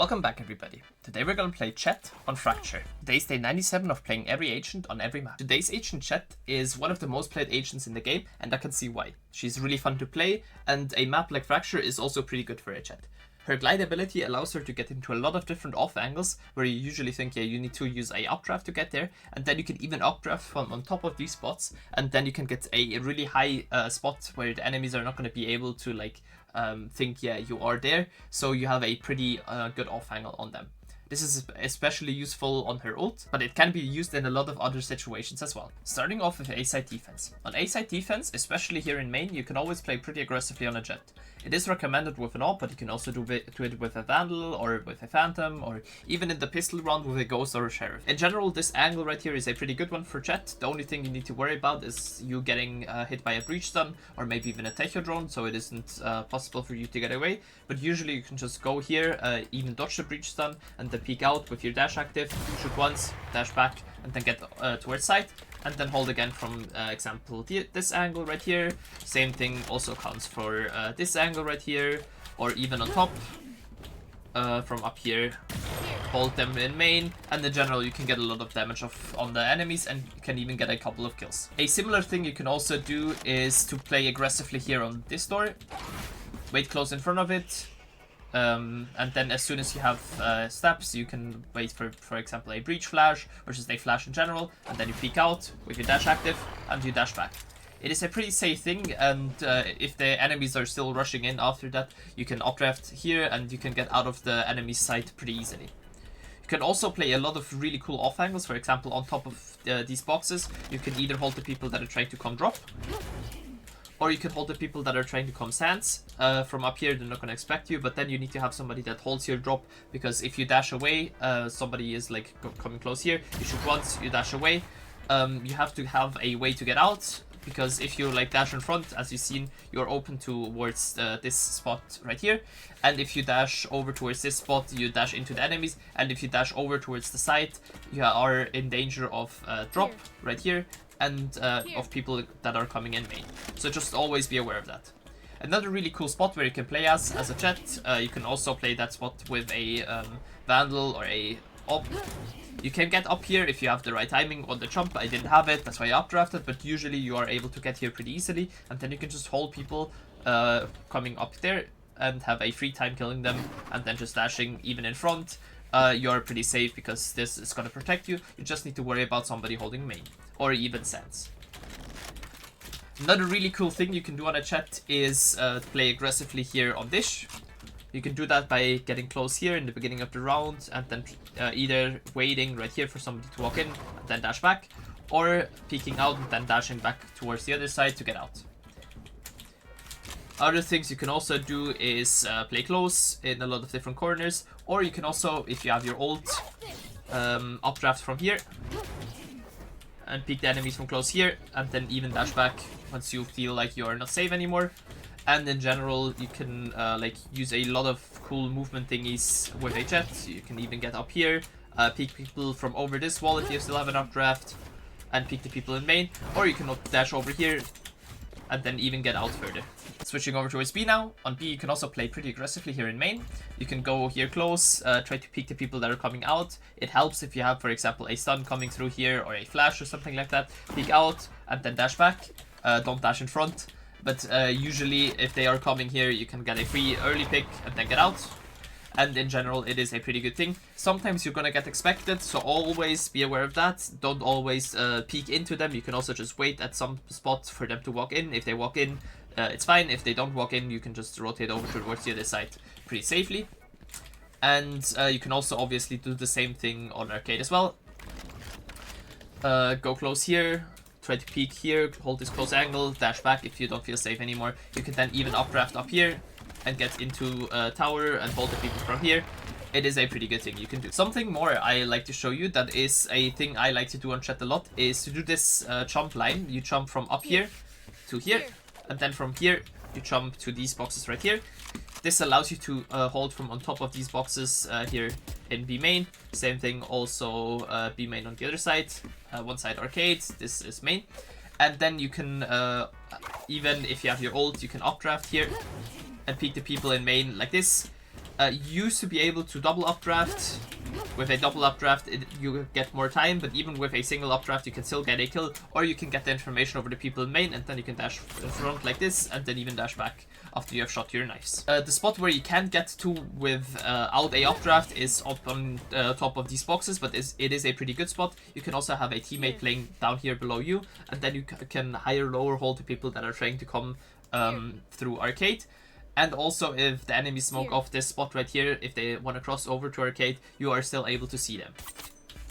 Welcome back everybody. Today we're gonna play Jett on Fracture. Today's day 97 of playing every agent on every map. Today's agent Jett is one of the most played agents in the game, and I can see why. She's really fun to play, and a map like Fracture is also pretty good for a Jett. Her glide ability allows her to get into a lot of different off angles where you usually think, yeah, you need to use a updraft to get there, and then you can even updraft from on top of these spots, and then you can get a really high spot where the enemies are not going to be able to think, yeah, you are there, so you have a pretty good off angle on them. This is especially useful on her ult, but it can be used in a lot of other situations as well. Starting off with A-side defense. On A-side defense, especially here in main, you can always play pretty aggressively on a Jett. It is recommended with an AWP, but you can also do it with a Vandal, or with a Phantom, or even in the pistol round with a Ghost or a Sheriff. In general, this angle right here is a pretty good one for Jett. The only thing you need to worry about is you getting hit by a breach stun, or maybe even a Techo drone, so it isn't possible for you to get away. But usually you can just go here, even dodge the breach stun, and then peek out with your dash active, shoot once, dash back, and then get towards site, and then hold again from example this angle right here. Same thing also counts for this angle right here, or even on top from up here. Hold them in main, and in general you can get a lot of damage on the enemies, and you can even get a couple of kills. A similar thing you can also do is to play aggressively here on this door, wait close in front of it, and then as soon as you have steps, you can wait for example, a breach flash, or just a flash in general, and then you peek out with your dash active, and you dash back. It is a pretty safe thing, and if the enemies are still rushing in after that, you can updraft here, and you can get out of the enemy's sight pretty easily. You can also play a lot of really cool off angles. For example, on top of these boxes, you can either hold the people that are trying to come drop, or you can hold the people that are trying to come sands. From up here, they're not going to expect you, but then you need to have somebody that holds your drop, because if you dash away, somebody is like coming close here, you shoot once, you dash away. You have to have a way to get out, because if you like dash in front, as you've seen, you're open towards this spot right here, and if you dash over towards this spot, you dash into the enemies, and if you dash over towards the site, you are in danger of drop right here, and of people that are coming in main. So just always be aware of that. Another really cool spot where you can play as a Jett, you can also play that spot with a Vandal or a AWP. You can get up here if you have the right timing on the jump. I didn't have it, that's why I updrafted, but usually you are able to get here pretty easily, and then you can just hold people coming up there and have a free time killing them, and then just dashing even in front. You're pretty safe because this is going to protect you. You just need to worry about somebody holding main, or even sands. Another really cool thing you can do on a Jett is play aggressively here on Dish. You can do that by getting close here in the beginning of the round, and then either waiting right here for somebody to walk in and then dash back, or peeking out and then dashing back towards the other side to get out. Other things you can also do is play close in a lot of different corners, or you can also, if you have your ult, updraft from here and peek the enemies from close here, and then even dash back once you feel like you are not safe anymore. And in general, you can use a lot of cool movement thingies with a Jett. You can even get up here, peek people from over this wall if you still have an updraft, and peek the people in main, or you can dash over here and then even get out further. Switching over towards B now. On B, you can also play pretty aggressively here in main. You can go here close, try to peek the people that are coming out. It helps if you have, for example, a stun coming through here, or a flash or something like that. Peek out and then dash back. Don't dash in front. But usually if they are coming here, you can get a free early pick and then get out. And in general, it is a pretty good thing. Sometimes you're gonna get expected, so always be aware of that. Don't always peek into them. You can also just wait at some spot for them to walk in. If they walk in, it's fine. If they don't walk in, you can just rotate over towards the other side pretty safely. And you can also obviously do the same thing on arcade as well. Go close here. Try to peek here, hold this close angle, dash back if you don't feel safe anymore. You can then even updraft up here and get into tower and hold the people from here. It is a pretty good thing you can do. Something more I like to show you that is a thing I like to do on Jett a lot is to do this jump line. You jump from up here to here, and then from here you jump to these boxes right here. This allows you to hold from on top of these boxes here in B main. Same thing also B main on the other side. One side arcade, this is main. And then you can, even if you have your ult, you can updraft here and peek the people in main like this. Used to be able to double updraft. With a double updraft, you get more time, but even with a single updraft, you can still get a kill, or you can get the information over the people in main, and then you can dash front like this, and then even dash back after you have shot your knives. The spot where you can't get to without a updraft is up on top of these boxes, but it is a pretty good spot. You can also have a teammate playing down here below you, and then you can higher lower hold to people that are trying to come through arcade. And also, if the enemies smoke off this spot right here, if they want to cross over to arcade, you are still able to see them.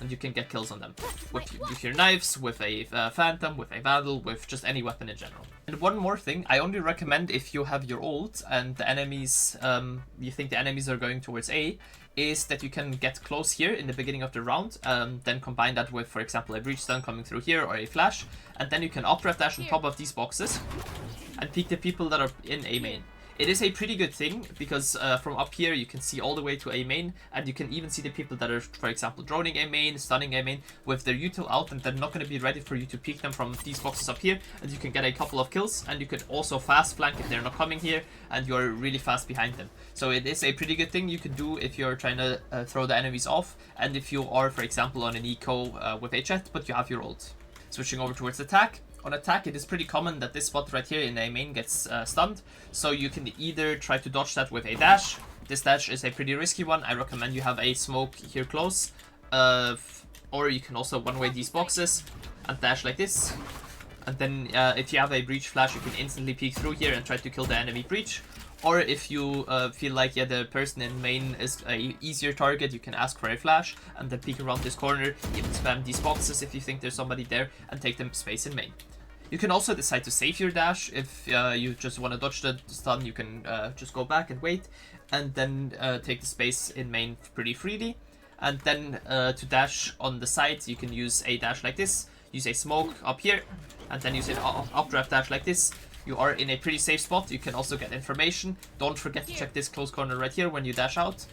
And you can get kills on them. With your knives, with a phantom, with a vandal, with just any weapon in general. And one more thing, I only recommend if you have your ult and the enemies, you think the enemies are going towards A, is that you can get close here in the beginning of the round, then combine that with, for example, a breach stun coming through here or a flash, and then you can updraft dash on top of these boxes and peek the people that are in A main. It is a pretty good thing because from up here you can see all the way to A main, and you can even see the people that are, for example, droning A main, stunning A main with their util out, and they're not going to be ready for you to peek them from these boxes up here, and you can get a couple of kills, and you can also fast flank if they're not coming here, and you're really fast behind them. So it is a pretty good thing you can do if you're trying to throw the enemies off, and if you are, for example, on an eco with a Jett, but you have your ult. Switching over towards attack. On attack, it is pretty common that this spot right here in A main gets stunned, so you can either try to dodge that with a dash. This dash is a pretty risky one. I recommend you have a smoke here close, or you can also one-way these boxes and dash like this. And then if you have a breach flash, you can instantly peek through here and try to kill the enemy breach. Or if you feel like the person in main is a easier target, you can ask for a flash and then peek around this corner, even spam these boxes if you think there's somebody there, and take them space in main. You can also decide to save your dash. If you just want to dodge the stun, you can just go back and wait, and then take the space in main pretty freely. And then to dash on the side, you can use a dash like this, use a smoke up here, and then use an updraft dash like this. You are in a pretty safe spot. You can also get information. Don't forget to check this close corner right here when you dash out.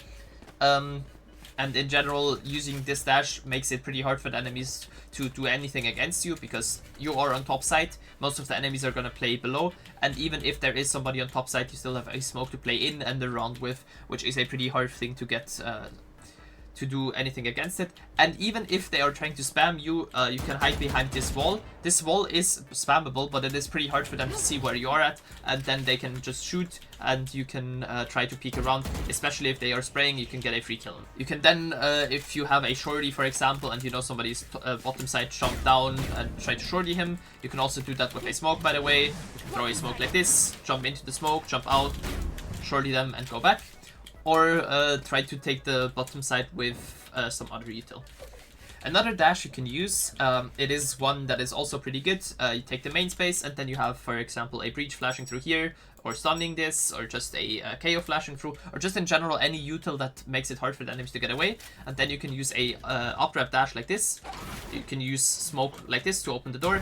And in general, using this dash makes it pretty hard for the enemies to do anything against you, because you are on top side. Most of the enemies are going to play below, and even if there is somebody on top side, you still have a smoke to play in and around with, which is a pretty hard thing to get to do anything against it. And even if they are trying to spam you, you can hide behind this wall. This wall is spammable, but it is pretty hard for them to see where you are at, and then they can just shoot, and you can try to peek around. Especially if they are spraying, you can get a free kill. You can then, if you have a shorty, for example, and you know somebody's bottom side, jump down and try to shorty him. You can also do that with a smoke, by the way. You can throw a smoke like this, jump into the smoke, jump out, shorty them, and go back. Or try to take the bottom side with some other util. Another dash you can use, it is one that is also pretty good. You take the main space, and then you have, for example, a breach flashing through here, or stunning this, or just a KO flashing through, or just in general any util that makes it hard for the enemies to get away. And then you can use a updraft dash like this. You can use smoke like this to open the door,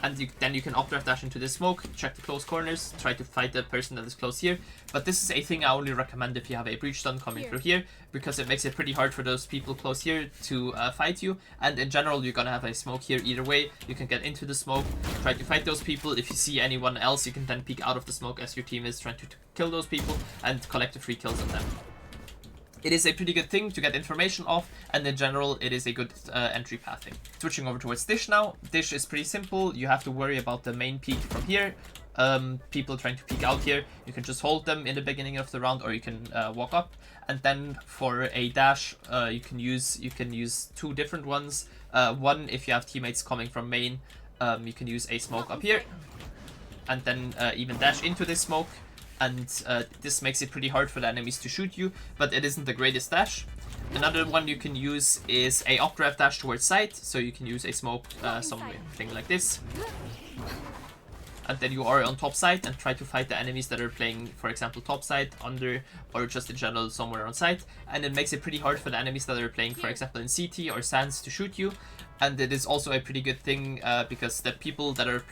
and then you can updraft dash into this smoke, check the close corners, try to fight the person that is close here. But this is a thing I only recommend if you have a breach stun coming through here, because it makes it pretty hard for those people close here to fight you. And in general, you're gonna have a smoke here either way. You can get into the smoke, try to fight those people. If you see anyone else, you can then peek out of the smoke as your team is trying to kill those people and collect the free kills on them. It is a pretty good thing to get information off, and in general, it is a good entry pathing. Switching over towards Dish now. Dish is pretty simple. You have to worry about the main peek from here. People trying to peek out here, you can just hold them in the beginning of the round, or you can walk up. And then for a dash, you can use two different ones. One, if you have teammates coming from main, you can use a smoke up here, and then even dash into this smoke. And this makes it pretty hard for the enemies to shoot you, but it isn't the greatest dash. Another one you can use is a updraft dash towards side, so you can use a smoke something like this. And then you are on top side and try to fight the enemies that are playing, for example, top side, under, or just in general somewhere on side. And it makes it pretty hard for the enemies that are playing, for example, in CT or Sands to shoot you. And it is also a pretty good thing because the people that are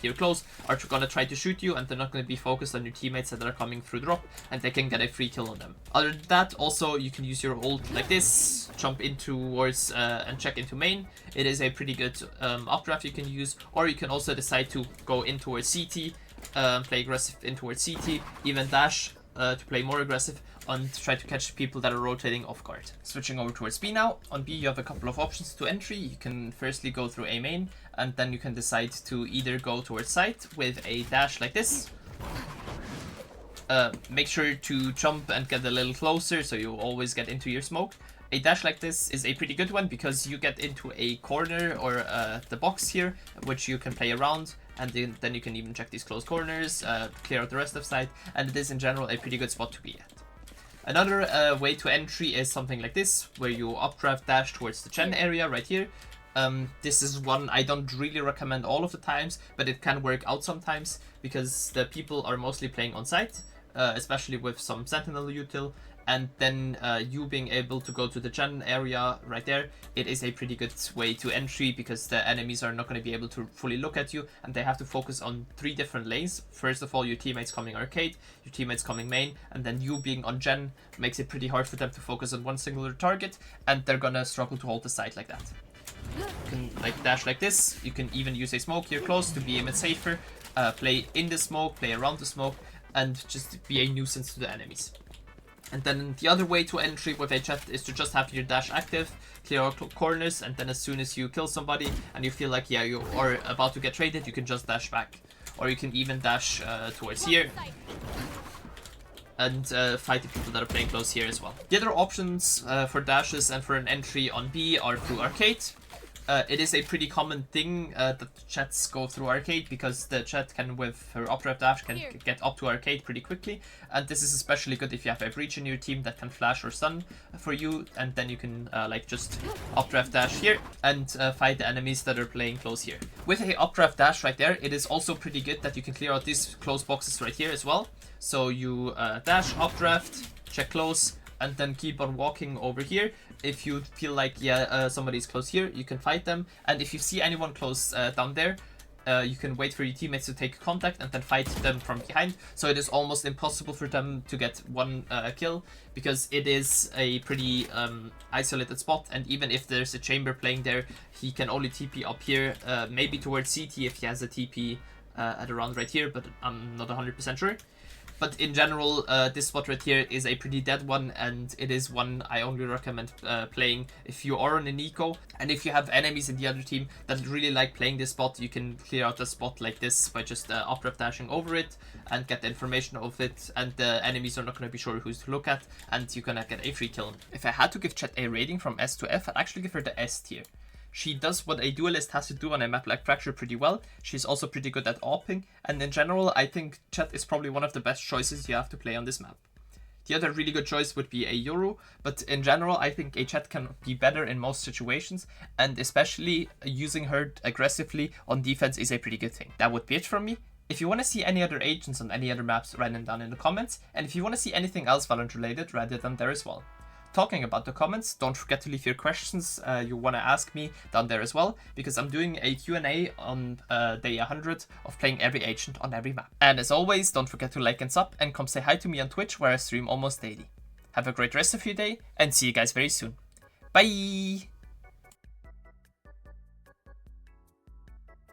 here close are going to try to shoot you, and they're not going to be focused on your teammates that are coming through drop, and they can get a free kill on them. Other than that, also you can use your ult like this, jump in towards and check into main. It is a pretty good updraft you can use, or you can also decide to go in towards CT, play aggressive in towards CT, even dash to play more aggressive. and try to catch people that are rotating off guard. Switching over towards B now. On B you have a couple of options to entry. You can firstly go through A main, and then you can decide to either go towards site with a dash like this. Make sure to jump and get a little closer so you always get into your smoke. A dash like this is a pretty good one because you get into a corner or the box here, which you can play around, and then you can even check these close corners, clear out the rest of site, and it is in general a pretty good spot to be at. Another way to entry is something like this, where you updraft dash towards the gen area right here. This is one I don't really recommend all of the times, but it can work out sometimes because the people are mostly playing on site, especially with some sentinel util. And then you being able to go to the gen area right there, it is a pretty good way to entry because the enemies are not going to be able to fully look at you, and they have to focus on 3 different lanes. First of all, your teammates coming arcade, your teammates coming main, and then you being on gen makes it pretty hard for them to focus on one singular target, and they're gonna struggle to hold the site like that. You can like dash like this. You can even use a smoke here close to be a bit safer, play in the smoke, play around the smoke, and just be a nuisance to the enemies. And then the other way to entry with a Jett is to just have your dash active, clear out corners, and then as soon as you kill somebody and you feel like, yeah, you are about to get traded, you can just dash back. Or you can even dash towards here and fight the people that are playing close here as well. The other options for dashes and for an entry on B are through arcade. It is a pretty common thing that Jetts go through arcade because the Jett can, with her updraft dash, can get up to arcade pretty quickly, and this is especially good if you have a breach in your team that can flash or stun for you, and then you can like just updraft dash here and fight the enemies that are playing close here. With a updraft dash right there, it is also pretty good that you can clear out these close boxes right here as well. So you dash, updraft, check close, and then keep on walking over here. If you feel like, yeah, somebody's close here, you can fight them. And if you see anyone close down there, you can wait for your teammates to take contact and then fight them from behind. So it is almost impossible for them to get one kill because it is a pretty isolated spot. And even if there's a chamber playing there, he can only TP up here, maybe towards CT if he has a TP at around right here, but I'm not 100% sure. But in general, this spot right here is a pretty dead one, and it is one I only recommend playing if you are on an eco. And if you have enemies in the other team that really like playing this spot, you can clear out the spot like this by just updraft dashing over it and get the information of it, and the enemies are not going to be sure who's to look at, and you're gonna get a free kill. If I had to give Jett a rating from S to F, I'd actually give her the S tier. She does what a duelist has to do on a map like Fracture pretty well. She's also pretty good at AWPing, and in general I think Jett is probably one of the best choices you have to play on this map. The other really good choice would be a Yoru, but in general I think a Jett can be better in most situations, and especially using her aggressively on defense is a pretty good thing. That would be it from me. If you want to see any other agents on any other maps, write them down in the comments, and if you want to see anything else Valorant related, write it down there as well. Talking about the comments, don't forget to leave your questions you want to ask me down there as well, because I'm doing a Q&A on day 100 of playing every agent on every map. And as always, don't forget to like and sub, and come say hi to me on Twitch where I stream almost daily. Have a great rest of your day, and see you guys very soon. Bye!